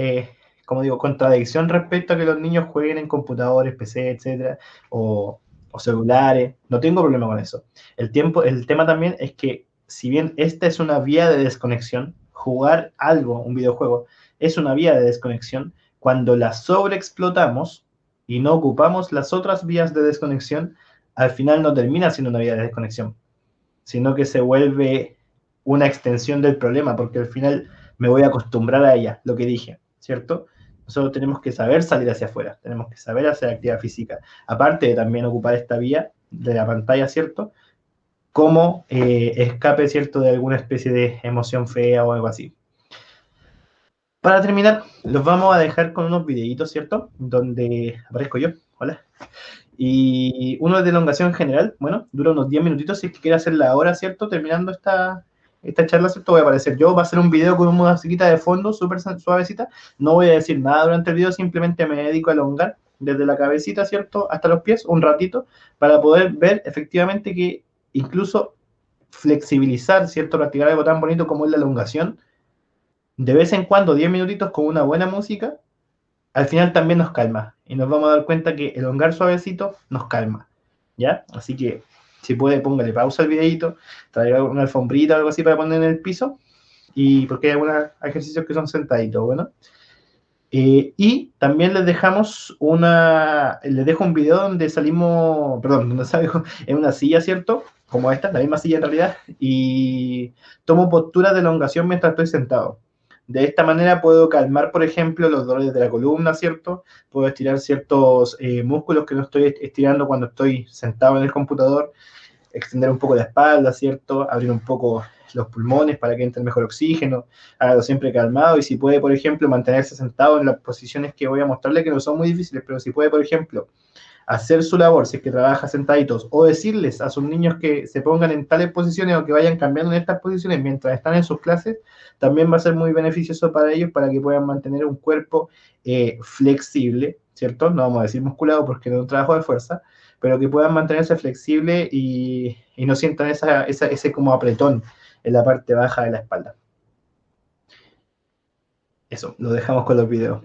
como digo, contradicción respecto a que los niños jueguen en computadores, PC, etcétera, o celulares. No tengo problema con eso. El tema también es que, si bien esta es una vía de desconexión, jugar algo, un videojuego, es una vía de desconexión, cuando la sobreexplotamos y no ocupamos las otras vías de desconexión, al final no termina siendo una vía de desconexión, sino que se vuelve una extensión del problema, porque al final me voy a acostumbrar a ella, lo que dije, ¿cierto? Nosotros tenemos que saber salir hacia afuera, tenemos que saber hacer actividad física, aparte de también ocupar esta vía de la pantalla, ¿cierto? Como escape, ¿cierto?, de alguna especie de emoción fea o algo así. Para terminar, los vamos a dejar con unos videitos, ¿cierto? Donde aparezco yo, hola. Y uno es de elongación general, bueno, dura unos 10 minutitos, si es que quiere hacerla ahora, ¿cierto? Terminando esta charla, ¿cierto? Voy a aparecer yo, va a ser un video con una musiquita de fondo, súper suavecita, no voy a decir nada durante el video, simplemente me dedico a elongar desde la cabecita, ¿cierto? Hasta los pies, un ratito, para poder ver efectivamente que incluso flexibilizar, ¿cierto? Practicar algo tan bonito como es la elongación, de vez en cuando, 10 minutitos con una buena música, al final también nos calma y nos vamos a dar cuenta que elongar suavecito nos calma, ¿ya? Así que si puede, póngale pausa al videito, traiga una alfombrita o algo así para poner en el piso, y porque hay algunos ejercicios que son sentaditos, bueno. Y también les dejo un video donde salimos, perdón, donde salgo en una silla, ¿cierto? Como esta, la misma silla en realidad, y tomo posturas de elongación mientras estoy sentado. De esta manera puedo calmar, por ejemplo, los dolores de la columna, ¿cierto? Puedo estirar ciertos músculos que no estoy estirando cuando estoy sentado en el computador, extender un poco la espalda, ¿cierto? Abrir un poco los pulmones para que entre mejor oxígeno, hágalo siempre calmado, y si puede, por ejemplo, mantenerse sentado en las posiciones que voy a mostrarle, que no son muy difíciles, pero si puede, por ejemplo, hacer su labor, si es que trabaja sentaditos, o decirles a sus niños que se pongan en tales posiciones o que vayan cambiando en estas posiciones mientras están en sus clases, también va a ser muy beneficioso para ellos, para que puedan mantener un cuerpo flexible, ¿cierto? No vamos a decir musculado porque no es un trabajo de fuerza, pero que puedan mantenerse flexible y no sientan ese como apretón en la parte baja de la espalda. Eso, lo dejamos con los videos.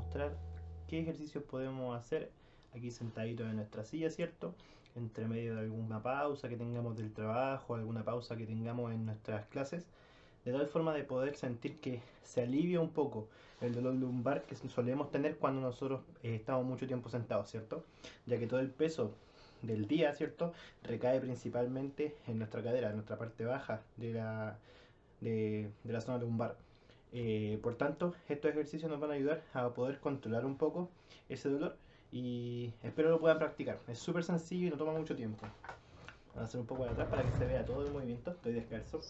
mostrar qué ejercicios podemos hacer aquí sentaditos en nuestra silla, ¿cierto? Entre medio de alguna pausa que tengamos del trabajo, alguna pausa que tengamos en nuestras clases, de tal forma de poder sentir que se alivia un poco el dolor lumbar que solemos tener cuando nosotros estamos mucho tiempo sentados, ¿cierto? Ya que todo el peso del día, ¿cierto?, recae principalmente en nuestra cadera, en nuestra parte baja de la zona lumbar. Por tanto, estos ejercicios nos van a ayudar a poder controlar un poco ese dolor y espero lo puedan practicar. Es súper sencillo y no toma mucho tiempo. Vamos a hacer un poco de atrás para que se vea todo el movimiento. Estoy descalzo.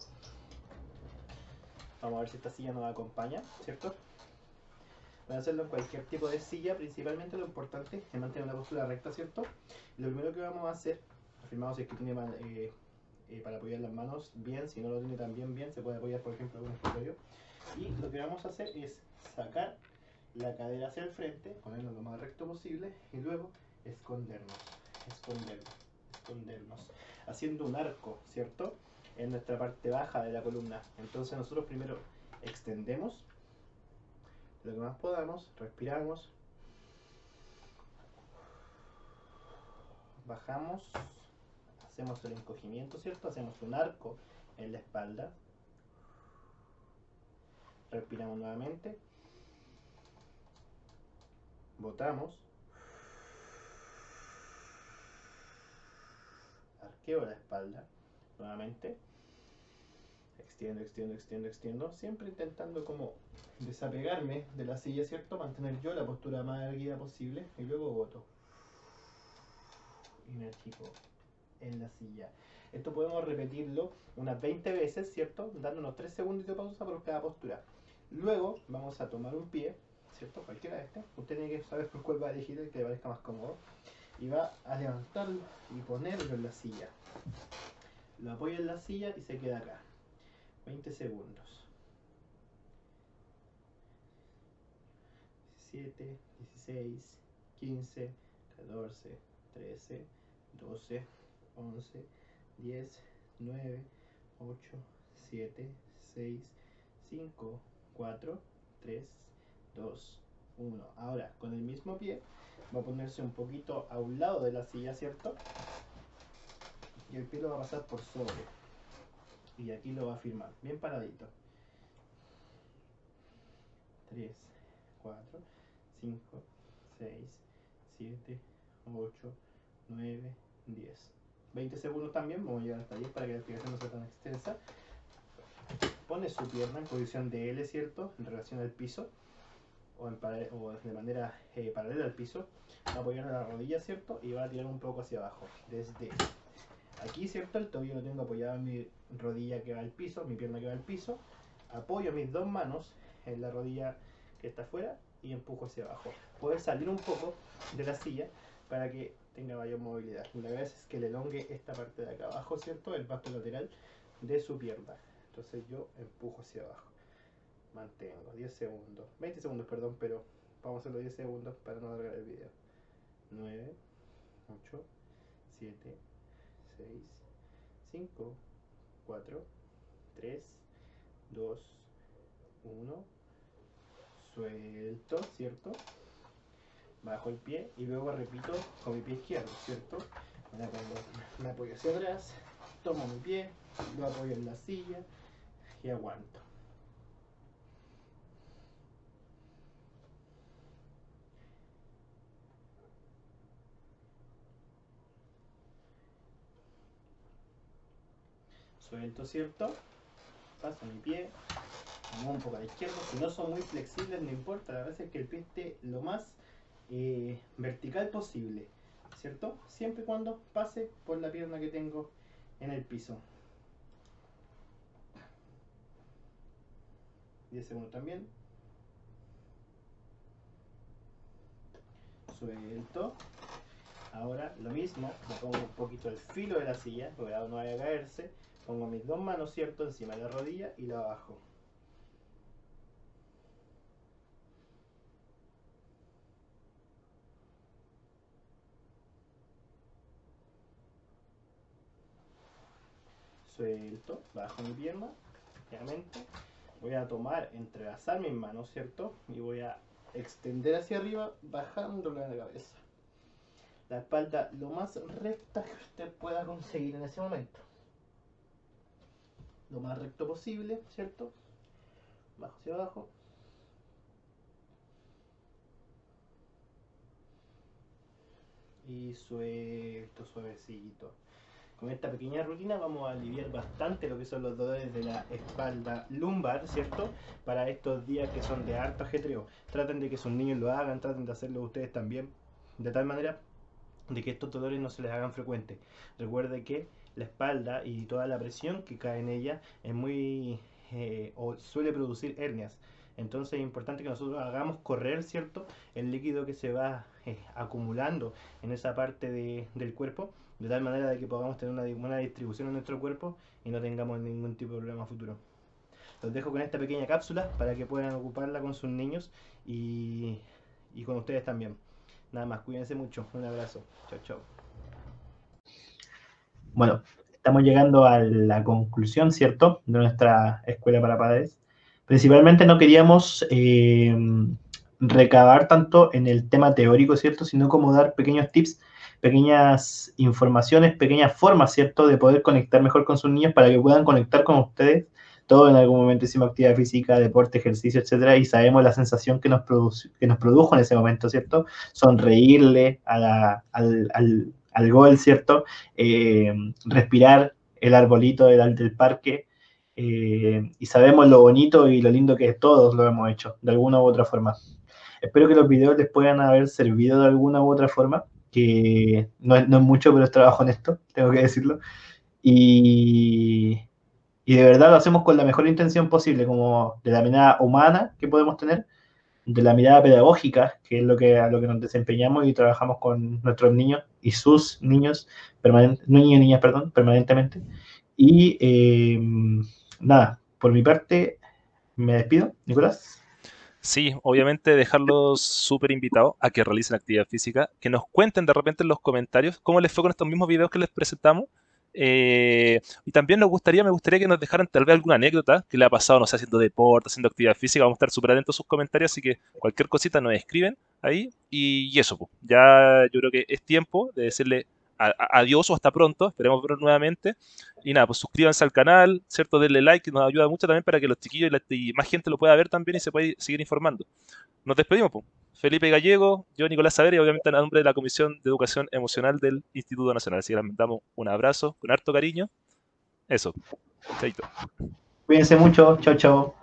Vamos a ver si esta silla nos acompaña, ¿cierto? Van a hacerlo en cualquier tipo de silla, principalmente lo importante es mantener una postura recta, ¿cierto? Y lo primero que vamos a hacer, afirmamos si es que tiene para apoyar las manos bien, si no lo tiene también bien, se puede apoyar por ejemplo en un escritorio. Y lo que vamos a hacer es sacar la cadera hacia el frente, ponernos lo más recto posible y luego escondernos, haciendo un arco, ¿cierto?, en nuestra parte baja de la columna. Entonces nosotros primero extendemos lo que más podamos, respiramos, bajamos, hacemos el encogimiento, ¿cierto? Hacemos un arco en la espalda, respiramos nuevamente, botamos, arqueo la espalda, nuevamente, extiendo, siempre intentando como desapegarme de la silla, ¿cierto? Mantener yo la postura más erguida posible y luego boto. Y me achico en la silla. Esto podemos repetirlo unas 20 veces, ¿cierto? Dando unos 3 segundos de pausa por cada postura. Luego vamos a tomar un pie, ¿cierto? Cualquiera de este. Usted tiene que saber por cuál va a elegir el que le parezca más cómodo. Y va a levantarlo y ponerlo en la silla. Lo apoya en la silla y se queda acá. 20 segundos. 17, 16, 15, 14, 13, 12, 11, 10, 9, 8, 7, 6, 5, 4, 3, 2, 1. Ahora, con el mismo pie, va a ponerse un poquito a un lado de la silla, ¿cierto? Y el pie lo va a pasar por sobre. Y aquí lo va a firmar, bien paradito. 3, 4, 5, 6, 7, 8, 9, 10. 20 segundos también, vamos a llegar hasta 10 para que la explicación no sea tan extensa. Pone su pierna en posición de L, ¿cierto?, en relación al piso, o de manera paralela al piso. Va a apoyar la rodilla, ¿cierto?, y va a tirar un poco hacia abajo. Desde aquí, ¿cierto?, el tobillo lo tengo apoyado en mi rodilla que va al piso, mi pierna que va al piso. Apoyo mis dos manos en la rodilla que está afuera y empujo hacia abajo. Poder salir un poco de la silla para que tenga mayor movilidad. La idea es que le elongue esta parte de acá abajo, ¿cierto?, el vasto lateral de su pierna. Entonces yo empujo hacia abajo. Mantengo 10 segundos, 20 segundos, perdón, pero vamos a hacerlo 10 segundos para no alargar el video. 9, 8, 7, 6, 5, 4, 3, 2, 1. Suelto, ¿cierto? Bajo el pie y luego repito con mi pie izquierdo, ¿cierto? Me apoyo hacia atrás, tomo mi pie, lo apoyo en la silla y aguanto. Suelto, ¿cierto? Paso mi pie, muevo un poco a la izquierda. Si no son muy flexibles, no importa, la verdad es que el pie esté lo más vertical posible, ¿cierto? Siempre y cuando pase por la pierna que tengo en el piso. 10 segundos también. Suelto. Ahora lo mismo, me pongo un poquito el filo de la silla, cuidado no vaya a caerse. Pongo mis dos manos, ¿cierto?, encima de la rodilla y la bajo. Suelto, bajo mi pierna, obviamente. Voy a tomar, entrelazar mis manos, ¿cierto? Y voy a extender hacia arriba, bajándolo en la cabeza. La espalda lo más recta que usted pueda conseguir en ese momento. Lo más recto posible, ¿cierto? Bajo hacia abajo. Y suelto, suavecito. Con esta pequeña rutina vamos a aliviar bastante lo que son los dolores de la espalda lumbar, ¿cierto? Para estos días que son de harto ajetreo. Traten de que sus niños lo hagan, traten de hacerlo ustedes también, de tal manera de que estos dolores no se les hagan frecuentes. Recuerde que la espalda y toda la presión que cae en ella es muy o suele producir hernias. Entonces es importante que nosotros hagamos correr, ¿cierto?, el líquido que se va acumulando en esa parte del cuerpo, de tal manera de que podamos tener una buena distribución en nuestro cuerpo y no tengamos ningún tipo de problema futuro. Los dejo con esta pequeña cápsula para que puedan ocuparla con sus niños y con ustedes también. Nada más, cuídense mucho. Un abrazo. Chao, chao. Bueno, estamos llegando a la conclusión, ¿cierto?, de nuestra escuela para padres. Principalmente no queríamos recabar tanto en el tema teórico, ¿cierto?, sino como dar pequeños tips, pequeñas informaciones, pequeñas formas, ¿cierto?, de poder conectar mejor con sus niños para que puedan conectar con ustedes. Todos en algún momento hicimos actividad física, deporte, ejercicio, etcétera, y sabemos la sensación que nos produjo en ese momento, ¿cierto? Sonreírle al gol, ¿cierto? Respirar el arbolito del parque, y sabemos lo bonito y lo lindo que es, todos lo hemos hecho, de alguna u otra forma. Espero que los videos les puedan haber servido de alguna u otra forma, que no es mucho, pero es trabajo honesto, tengo que decirlo. Y de verdad lo hacemos con la mejor intención posible, como de la mirada humana que podemos tener, de la mirada pedagógica, que es a lo que nos desempeñamos y trabajamos con nuestros niños y sus niños, niños y niñas, perdón, permanentemente. Y nada, por mi parte, me despido. Nicolás. Sí, obviamente dejarlos súper invitados a que realicen actividad física, que nos cuenten de repente en los comentarios cómo les fue con estos mismos videos que les presentamos. Y también me gustaría que nos dejaran tal vez alguna anécdota que le ha pasado, no sé, haciendo deporte, haciendo actividad física. Vamos a estar súper atentos a sus comentarios, así que cualquier cosita nos escriben ahí. Y eso, pues, ya yo creo que es tiempo de decirle adiós o hasta pronto. Esperemos vernos nuevamente. Y nada, pues suscríbanse al canal, ¿cierto? Denle like, que nos ayuda mucho también para que los chiquillos y más gente lo pueda ver también y se pueda seguir informando. Nos despedimos, pues. Felipe Gallego, yo Nicolás Saber y obviamente a nombre de la Comisión de Educación Emocional del Instituto Nacional. Así que les mandamos un abrazo con harto cariño. Eso. Chaito. Cuídense mucho. Chao, chao.